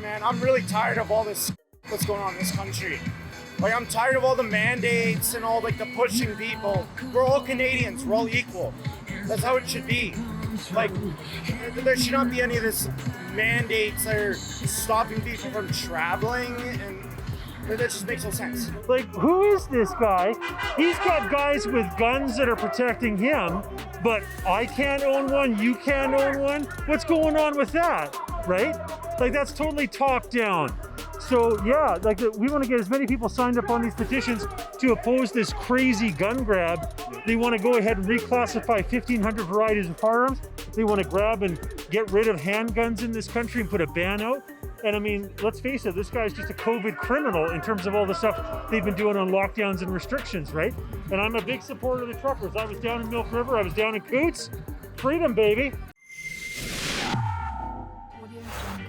Man, I'm really tired of all this what's going on in this country. Like, I'm tired of all the mandates and all, like, the pushing people. We're all Canadians. We're all equal. That's how it should be. Like, there should not be any of this mandates that are stopping people from traveling, and that just makes no sense. Like, who is this guy? He's got guys with guns that are protecting him, but I can't own one, you can't own one. What's going on with that, right? Like, that's totally top down. So yeah, like, we want to get as many people signed up on these petitions to oppose this crazy gun grab. They want to go ahead and reclassify 1,500 varieties of firearms. They want to grab and get rid of handguns in this country and put a ban out. And I mean, let's face it, this guy's just a COVID criminal in terms of all the stuff they've been doing on lockdowns and restrictions, right? And I'm a big supporter of the truckers. I was down in Milk River, I was down in Coots. Freedom, baby.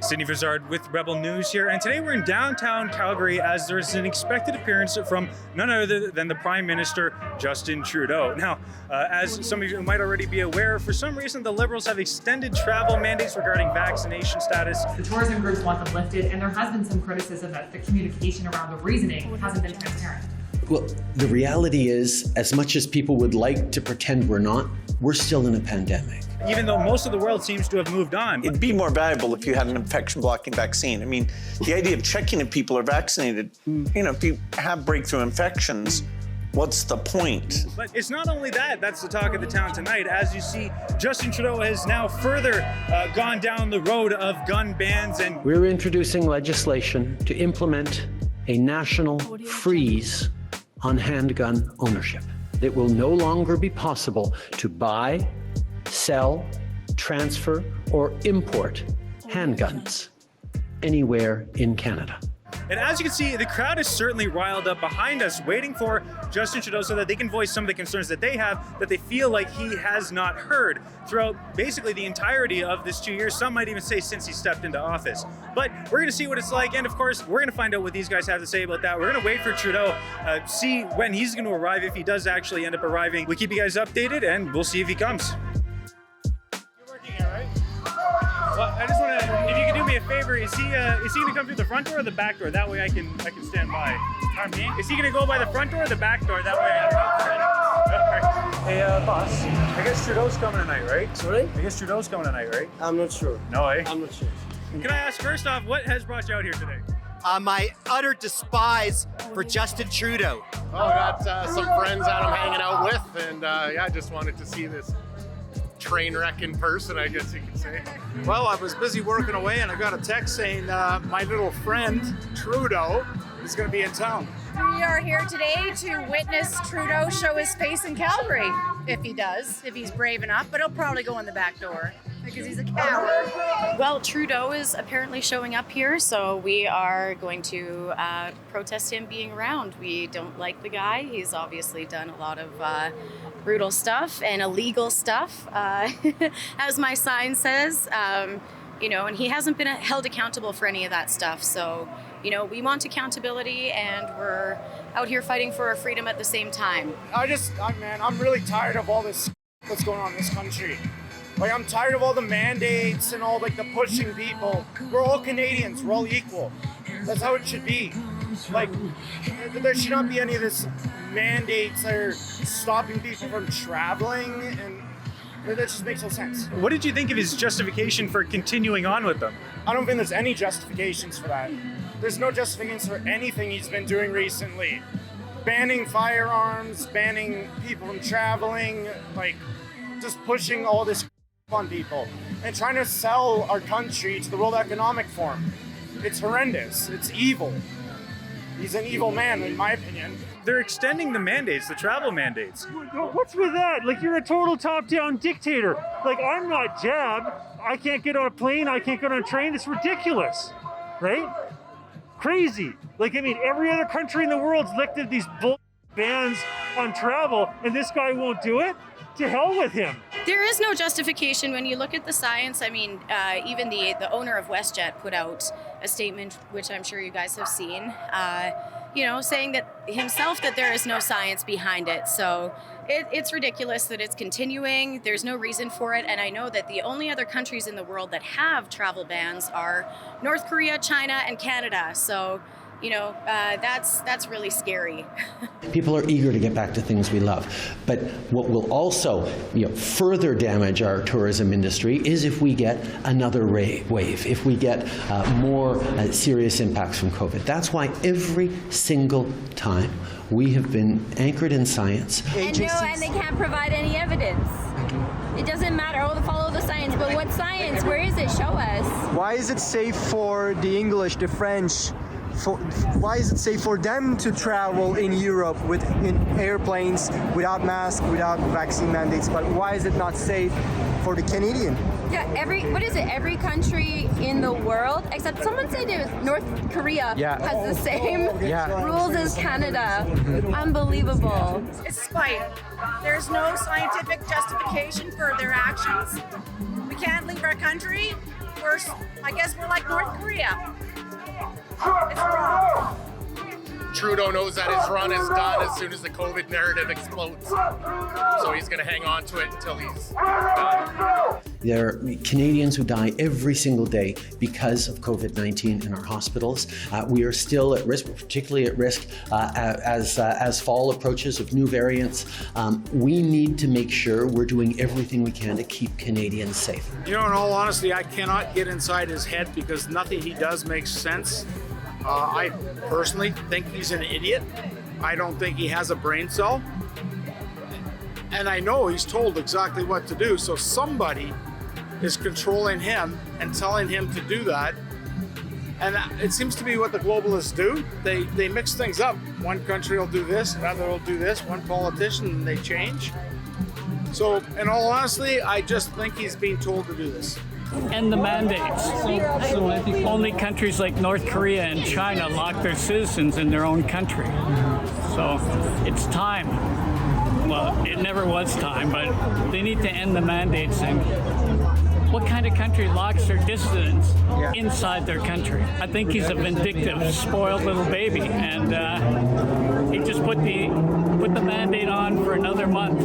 Sydney Vizard with Rebel News here, and today we're in downtown Calgary as there's an expected appearance from none other than the Prime Minister, Justin Trudeau. Now, as some of you might already be aware, for some reason the Liberals have extended travel mandates regarding vaccination status. The tourism groups want them lifted, and there has been some criticism that the communication around the reasoning hasn't been transparent. Well, the reality is, as much as people would like to pretend we're not, we're still in a pandemic. Even though most of the world seems to have moved on. It'd be more valuable if you had an infection-blocking vaccine. I mean, the idea of checking if people are vaccinated, you know, if you have breakthrough infections, what's the point? But it's not only that, that's the talk of the town tonight. As you see, Justin Trudeau has now further gone down the road of gun bans, and we're introducing legislation to implement a national freeze on handgun ownership. It will no longer be possible to buy, sell, transfer, or import handguns anywhere in Canada. And as you can see, the crowd is certainly riled up behind us, waiting for Justin Trudeau so that they can voice some of the concerns that they have, that they feel like he has not heard throughout basically the entirety of this 2 years. Some might even say since he stepped into office. But we're going to see what it's like, and of course, we're going to find out what these guys have to say about that. We're going to wait for Trudeau, see when he's going to arrive, if he does actually end up arriving. We'll keep you guys updated, and we'll see if he comes. Well, I just want to, if you could do me a favor, is he going to come through the front door or the back door? That way I can stand by. Pardon me? Is he going to go by the front door or the back door? That way I can. Hey, boss, I guess Trudeau's coming tonight, right? Sorry? I guess Trudeau's coming tonight, right? I'm not sure. No, eh? I'm not sure. Can I ask, first off, what has brought you out here today? My utter despise for Justin Trudeau. Oh, I got some friends that I'm hanging out with, and yeah, I just wanted to see this train wreck in person, I guess you could say. Well, I was busy working away, and I got a text saying my little friend, Trudeau, is going to be in town. We are here today to witness Trudeau show his face in Calgary, if he does, if he's brave enough, but he'll probably go in the back door because he's a coward. Well, Trudeau is apparently showing up here, so we are going to protest him being around. We don't like the guy. He's obviously done a lot of brutal stuff and illegal stuff, as my sign says, you know, and he hasn't been held accountable for any of that stuff. So, you know, we want accountability, and we're out here fighting for our freedom at the same time. Man, I'm really tired of all this what's going on in this country. Like, I'm tired of all the mandates and all, like, the pushing people. We're all Canadians. We're all equal. That's how it should be. Like, there should not be any of this mandates that are stopping people from traveling, and that just makes no sense. What did you think of his justification for continuing on with them? I don't think there's any justifications for that. There's no justifications for anything he's been doing recently. Banning firearms, banning people from traveling, like, just pushing all this on people and trying to sell our country to the World Economic Forum. It's horrendous. It's evil. He's an evil man, in my opinion. They're extending the mandates, the travel mandates. What's with that? Like, you're a total top-down dictator. Like, I'm not jabbed. I can't get on a plane. I can't get on a train. It's ridiculous, right? Crazy. Like, I mean, every other country in the world's lifted these bans on travel, and this guy won't do it? To hell with him. There is no justification when you look at the science. I mean, even the owner of WestJet put out a statement, which I'm sure you guys have seen, saying that himself that there is no science behind it. So it's ridiculous that it's continuing. There's no reason for it. And I know that the only other countries in the world that have travel bans are North Korea, China, and Canada. So, that's really scary. People are eager to get back to things we love. But what will also further damage our tourism industry is if we get another wave, if we get more serious impacts from COVID. That's why every single time we have been anchored in science. And they can't provide any evidence. It doesn't matter, follow the science, but what science? Where is it? Show us. Why is it safe for the English, the French? Why is it safe for them to travel in Europe in airplanes without masks, without vaccine mandates, but why is it not safe for the Canadian? Yeah, every country in the world, except someone said North Korea has the same rules as Canada. Unbelievable. It's spite. There's no scientific justification for their actions. We can't leave our country. I guess we're like North Korea. It's wrong. Trudeau knows that his run is done as soon as the COVID narrative explodes. So he's going to hang on to it until he's done. There are Canadians who die every single day because of COVID-19 in our hospitals. We are still at risk, particularly at risk as fall approaches of new variants. We need to make sure we're doing everything we can to keep Canadians safe. In all honesty, I cannot get inside his head because nothing he does makes sense. I personally think he's an idiot. I don't think he has a brain cell. And I know he's told exactly what to do, so somebody is controlling him and telling him to do that. And it seems to be what the globalists do. They mix things up. One country will do this, another will do this, one politician, and they change. So, in all honesty, I just think he's being told to do this. End the mandates. So only countries like North Korea and China lock their citizens in their own country. So it's time. Well, it never was time, but they need to end the mandates. And what kind of country locks their dissidents inside their country? I think he's a vindictive, spoiled little baby, and he just put the mandate on for another month.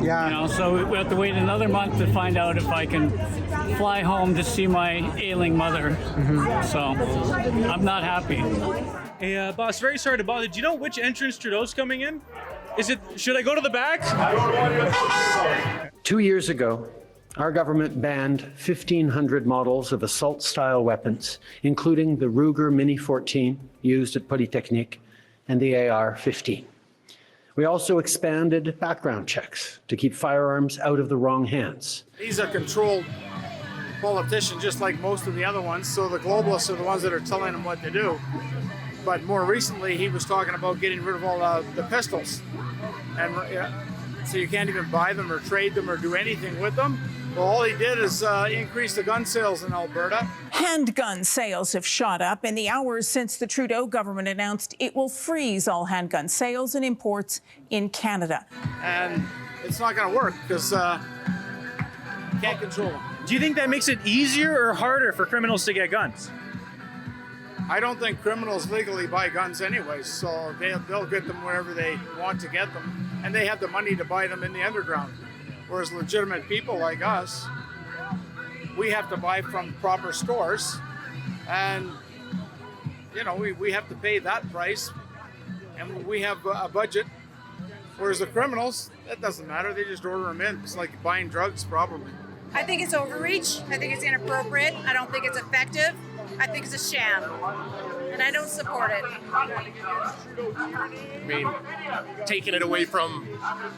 Yeah. So we have to wait another month to find out if I can fly home to see my ailing mother. So I'm not happy. Hey, boss, very sorry to bother. Do you know which entrance Trudeau's coming in? Should I go to the back? 2 years ago, our government banned 1,500 models of assault-style weapons, including the Ruger Mini 14 used at Polytechnique and the AR-15. We also expanded background checks to keep firearms out of the wrong hands. He's a controlled politician, just like most of the other ones, so the globalists are the ones that are telling him what to do. But more recently, he was talking about getting rid of all the pistols. And so you can't even buy them or trade them or do anything with them. Well, all he did is increase the gun sales in Alberta. Handgun sales have shot up in the hours since the Trudeau government announced it will freeze all handgun sales and imports in Canada. And it's not going to work because can't control them. Do you think that makes it easier or harder for criminals to get guns? I don't think criminals legally buy guns anyways, so they'll get them wherever they want to get them. And they have the money to buy them in the underground. Whereas legitimate people like us, we have to buy from proper stores, and we have to pay that price, and we have a budget. Whereas the criminals, that doesn't matter; they just order them in. It's like buying drugs, probably. I think it's overreach. I think it's inappropriate. I don't think it's effective. I think it's a sham, and I don't support it. I mean, taking it away from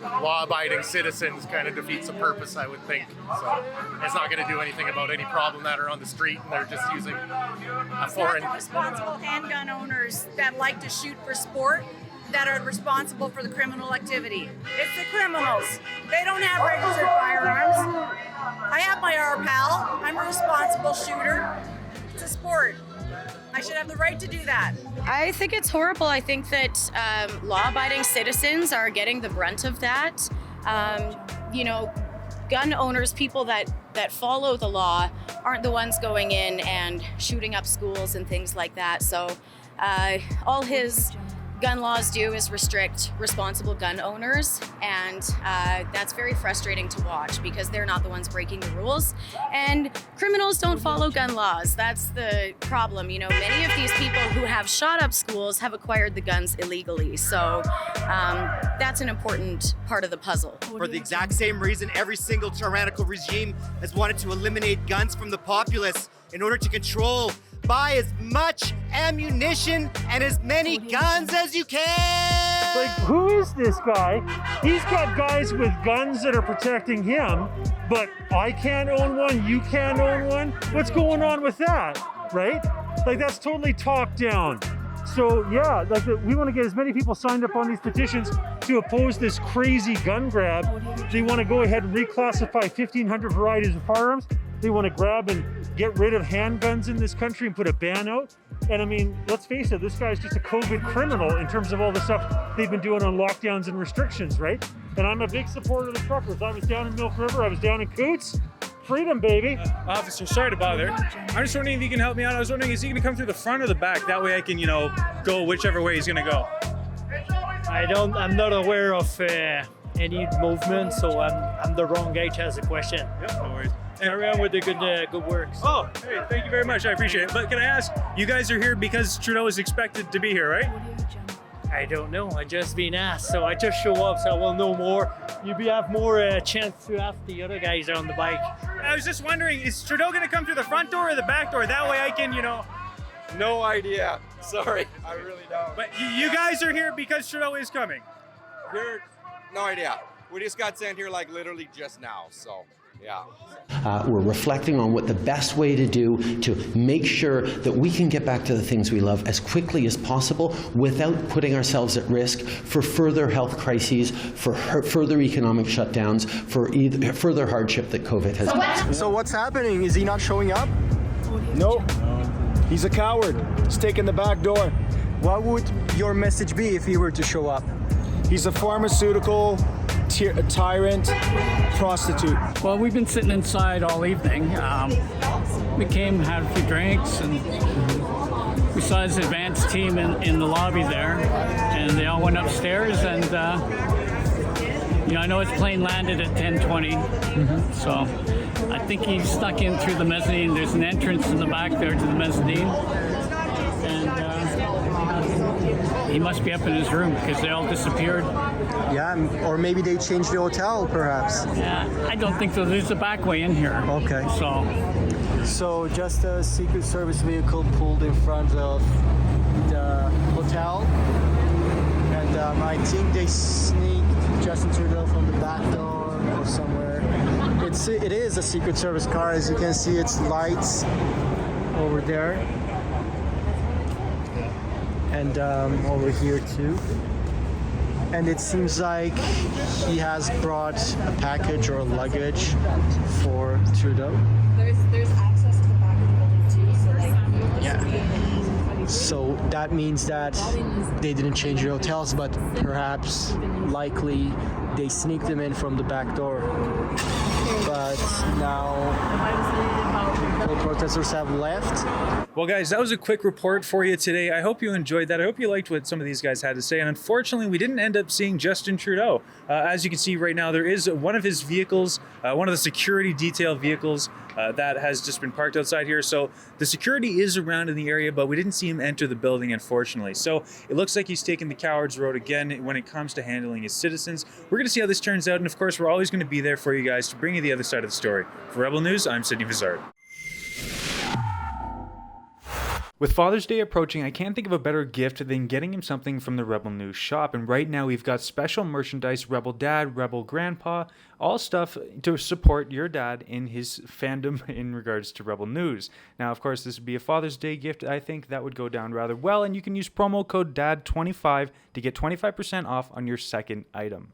law-abiding citizens kind of defeats the purpose, I would think. So it's not going to do anything about any problem that are on the street, and they're just using a foreign... It's not the responsible handgun owners that like to shoot for sport that are responsible for the criminal activity. It's the criminals. They don't have registered firearms. I have my RPAL. I'm a responsible shooter. It's a sport. I should have the right to do that. I think it's horrible. I think that law-abiding citizens are getting the brunt of that. Gun owners, people that follow the law, aren't the ones going in and shooting up schools and things like that. So All his gun laws do is restrict responsible gun owners, and that's very frustrating to watch because they're not the ones breaking the rules, and criminals don't follow gun laws. That's the problem. You know, many of these people who have shot up schools have acquired the guns illegally, so that's an important part of the puzzle. For the exact same reason, every single tyrannical regime has wanted to eliminate guns from the populace in order to control, buy as much ammunition and as many guns as you can. Like, who is this guy? He's got guys with guns that are protecting him, but I can't own one, you can't own one. What's going on with that, right? Like, that's totally top down. So yeah, like we want to get as many people signed up on these petitions to oppose this crazy gun grab. They want to go ahead and reclassify 1,500 varieties of firearms. They want to grab and get rid of handguns in this country and put a ban out. And I mean, let's face it, this guy's just a COVID criminal in terms of all the stuff they've been doing on lockdowns and restrictions, right? And I'm a big supporter of the truckers. I was down in Milk River, I was down in Coots. Freedom, baby. Officer, sorry to bother. I'm just wondering if you can help me out. I was wondering, is he going to come through the front or the back? That way I can, go whichever way he's going to go. I'm not aware of any movement, so I'm the wrong guy to ask the question. Yep, no worries. Carry on with the good works. Oh, hey, thank you very much. I appreciate it. But can I ask, you guys are here because Trudeau is expected to be here, right? I don't know. I just been asked, so I just show up, so I will know more. You have more chance to ask the other guys on the bike. I was just wondering, is Trudeau going to come through the front door or the back door? That way I can, No idea. Sorry, I really don't. But you guys are here because Trudeau is coming. No idea. We just got sent here like literally just now, so yeah. We're reflecting on what the best way to do to make sure that we can get back to the things we love as quickly as possible without putting ourselves at risk for further health crises, for further economic shutdowns, for further hardship that COVID has. So what's happening? Is he not showing up? Nope. He's a coward. He's taking the back door. What would your message be if he were to show up? He's a pharmaceutical tyrant, prostitute. Well, we've been sitting inside all evening. We came, had a few drinks, and we saw his advance team in the lobby there, and they all went upstairs, and I know his plane landed at 10:20, so I think he snuck in through the mezzanine. There's an entrance in the back there to the mezzanine, and he must be up in his room because they all disappeared. Yeah, or maybe they changed the hotel, perhaps. Yeah, I don't think so. There's a back way in here. Okay. So just a Secret Service vehicle pulled in front of the hotel, and I think they sneaked Justin Trudeau from the back door or somewhere. It is a Secret Service car, as you can see. Its lights over there. And over here too. And it seems like he has brought a package or luggage for Trudeau. There's access to the back of the building too, so like yeah. So that means that they didn't change the hotels, but perhaps likely they sneaked them in from the back door. But now the protesters have left. Well, guys, that was a quick report for you today. I hope you enjoyed that. I hope you liked what some of these guys had to say. And unfortunately, we didn't end up seeing Justin Trudeau. As you can see right now, there is one of his vehicles, one of the security detail vehicles that has just been parked outside here. So the security is around in the area, but we didn't see him enter the building, unfortunately. So it looks like he's taking the coward's road again when it comes to handling his citizens. We're going to see how this turns out. And of course, we're always going to be there for you guys to bring you the other side of the story. For Rebel News, I'm Sidney Vizard. With Father's Day approaching, I can't think of a better gift than getting him something from the Rebel News shop. And right now we've got special merchandise, Rebel Dad, Rebel Grandpa, all stuff to support your dad in his fandom in regards to Rebel News. Now, of course, this would be a Father's Day gift. I think that would go down rather well. And you can use promo code DAD25 to get 25% off on your second item.